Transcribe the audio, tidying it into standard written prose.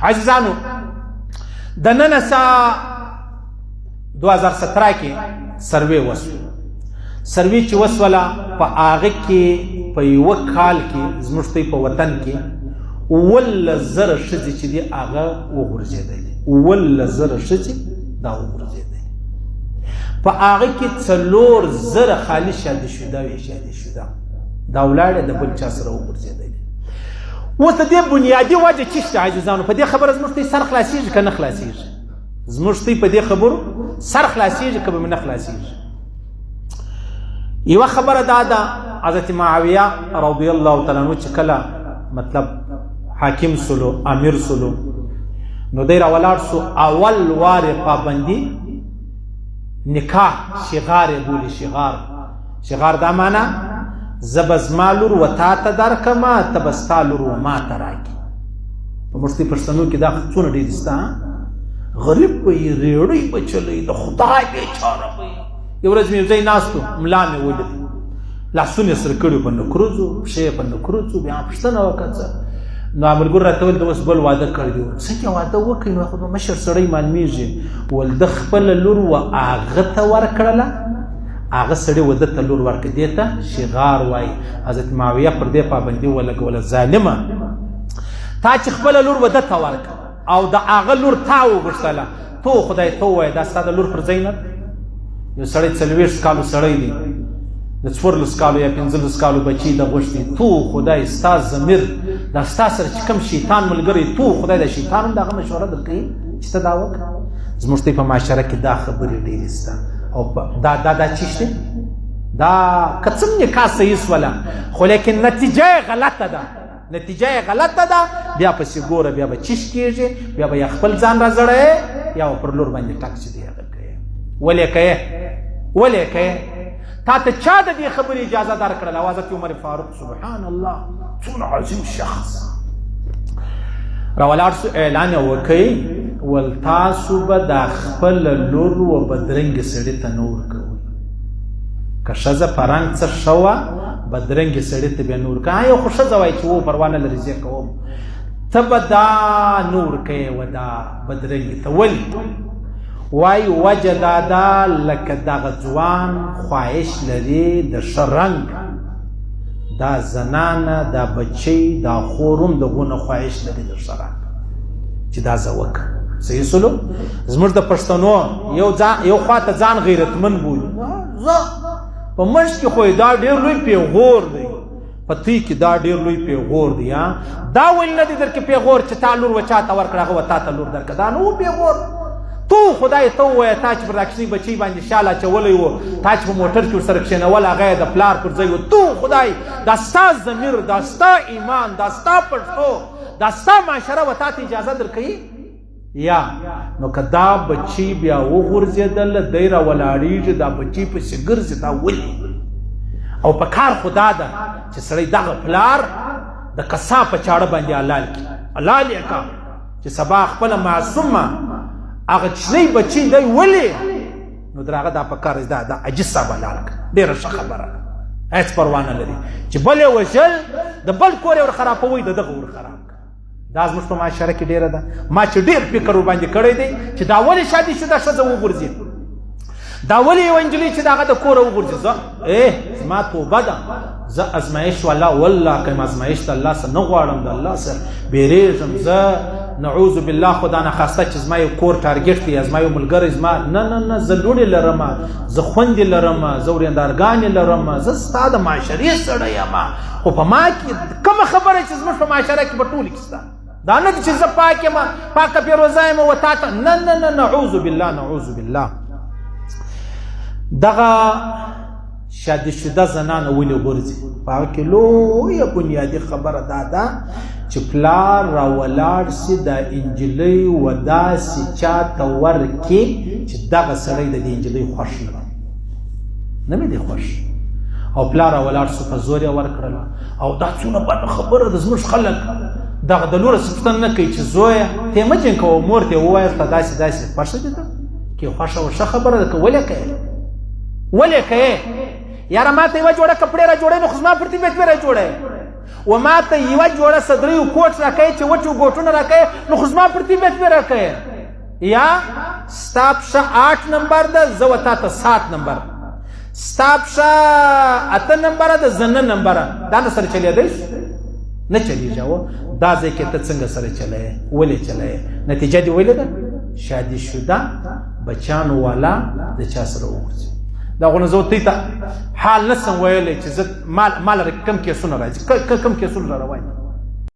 عزیزانو د نن سا 2017 کې سروې وسو. سروې چې وسوله په هغه کې په یو کال کې زموږ په وطن کې 10,000 ښځې چې دي هغه وغورځېدلې. 10,000 ښځې دا وغورځېدلې. په هغه کې 4,000 خالي شادي شوده وې شادي شوده دا ولاړې د بل چا سره وغورځېدلې. اوس د دې بنیادي وجه څه شته عزیزانو؟ په دې خبره زموږ سر خلاصېږي که نه خلاصېږي؟ زموږ په دې خبرو سر خلاصېږي که به نه خلاصېږي؟ یوه خبره دا ده، حضرت معاویه رضی الله تعالی عنه چې کله مطلب حاکم سلو امیر سلو نو دی راولاړ سو اول وار پابندي نکاح شغار بولی. شغار دا معنا زبزما لور و تا ته درکما ته به ستا لور و ما ته راکړي. په موږ پښتنو کې دا څونه ډېر سته، غریب به یې ریړۍ به چلوي، د خدای بېچاره به یې. یو ورځ مې یو ځای ناست و، ملا مې ولید، لاسونه یې سره کړي په نکروزو، پښې یې په نکروزو. بیا پوښتنه وکړه نو ملګرو راته ویل د اوس بل واده کړی دی. څنګه واده وکړئ؟ نو خو مشر سړی معلومېږي. ول د خپله لور و هغه ته ورکړله، هغه سړی و ده ته لور ورکړه. دې ته شغار وایي. حضرت معاویه پر دې پابندي ولګوله، ظالمه تا چې خپله لور و ده ته ورکړه او د هغه لور تا وغوښتله، تو خدای ته ووایه دا ستا د لور پر ځای نه. یو سړی 40 کالو سړی دی، د 14 کالو یا 15 کالو بچی د غوښتي، تو خدای ستا ضمیر دا ستا سره چې کوم شیطان ملګری، تو خدای د شیطان هم دغه مشوره درکوي چې ته دا وکړه. زموږ په معاشره کې دا خبرې ډېرې سته او دا چی شته؟ دا که څه نکاح صحیح سوله خو لیکن نتیجه یې غلطه ده، نتیجه یې غلطه ده. بیا پسې ګوره بیا به چیش کېږي، بیا به یا خپل ځان را زړوې یا پر لور باندې ټک چې دی هغه کوې. ولې کوې؟ تا ته چا د دې خبرې اجازه درکړله؟ او حضرت عمر فاروق سبحان الله څونه عظیم شخص راولاړ سو، اعلان وکړئ ول تاسو به د خپل لور و بدرنګې سړي ته نه ورکوئ. که ښځه په رنګ څه ښه وه بدرنګې سړي ته بیا نه ورکوئ. یو خو ښځه وایي چې و پروا نه لري زه کوم، ته به دا نه ورکوې و دا بدرنګې ته. ولې وای وجه دا ده لکه دغه ځوان خواهش لري د ښه رنګ، دا زنانه دا بچی دا خورم دغونه خواهش لري د ښه رنګ چې دا زه وکړم. صحیح سلو زموږ د پښتنو یو خواته ځان غیرتمن بولي، زه په منځ کې خو دا ډېر لوی پیغور دی، په تې کې دا ډېر لوی پیغور دی. دا ولې نه دی درکې پیغور چې تا لور و چا ته ورکړه هغه و تا ته لور درکړه؟ دا نه و پیغور. تو خدای ته ووایه تا چې پر دا کوچني بچی باندې شال اچولی و، تا چې په موټر کې ورسره کښېنول هغه یې د پلار پر ځای و. تو خدای دا ستا ضمیر، دا ستا ایمان، دا ستا پښتو، دا ستا معاشره و تا ته اجازه درکوي؟ یا نو که دا بچی بیا وغورځېدل دی راولاړېږي، دا بچی پسې ګرځي، دا ولې؟ او په کار خو دا ده چې سړی دغه پلار د قصاب په چاړه باندې حلال کړي، حلال یې کا چې سبا خپله معصومه هغه کوچنی بچی دی ولې؟ نو در هغه دا په کار دا عجیز صاحب حلال کړه. ډېره ښه خبره ده، هېڅ پروا نه لري چې بل یې وژل د بل کور یې ورخرابوئ، د دغه ورخراب کړه. دا زموږ په معاشره کې ډېره ده. ما چې ډېر فکر ورباندې کړی دی چې دا ولې شادي شوده ښځه وغورځېد، دا ولې یوه نجلۍ چې د هغه د کوره وغورځېد. زه زما توبه ده، زه ازمایش والله والله کوم ازمایش د الله سره نه غواړم، د الله سره بیریږم. زه نعوذ بالله خدا نه خواسته چې زما یو کور ټارګټ دی، زما یو ملګری زما نه زه لوڼې لرم، زه خویندې لرم، زه ورېندارګانې لرم، زه ستا د معاشرې سړی یم. خو په ما کې کومه خبره چې زموږ په معاشره کې په ټولې کې شته، دا نه چې زه پاک یم پاکه پیروزه یم و تا ته نه نعوذ بالله نعوذ بالله. دغه شادي شده زنانه ولې غورځي؟ په هغه کې لویه بنیادي خبره دا ده چې پلار راولاړ سي دا انجلۍ و داسې چا ته ورکړي چې دغه سړی د دې انجلۍ خوښ نه مې دی خوښ، او پلار راولاړ سو په زور یې ورکړله. او دا څونه بده خبره ده. زموږ خلک دغه د لوره څه پوښتنه نه کوي چې زویه ته مه جنګ کوه، مور ته یې ووایه ته داسې خوښه دي ته کې خوښه و ښه خبره ده. که ولې کوې یاره ما ته یوه جوړه کپړې را جوړوې نو خو زما پر طبیعت مې را جوړوې، و ما ته یوه جوړه صدرۍ و کوټ راکوې چې وچو ګوټونه راکوې نو خو زما پر طبیعت مې راکوې یا ستا پښه 8 نمبر ده زه و تا ته 7 نمبر ستا پښه 8 نمبره ده زه 9 نمبره دا نه سره چلېدی شو نه چلیږي او دا ځای کې ته څنګه سره چلایې ولې چلایې نتیجه دې ویلې ده شادي شده بچانو والا د چا سره وګرځي دا غو نه زه ورته ته حال نسم ویلی چې زه مال کم کیسونه راځي کم کیسونه را روان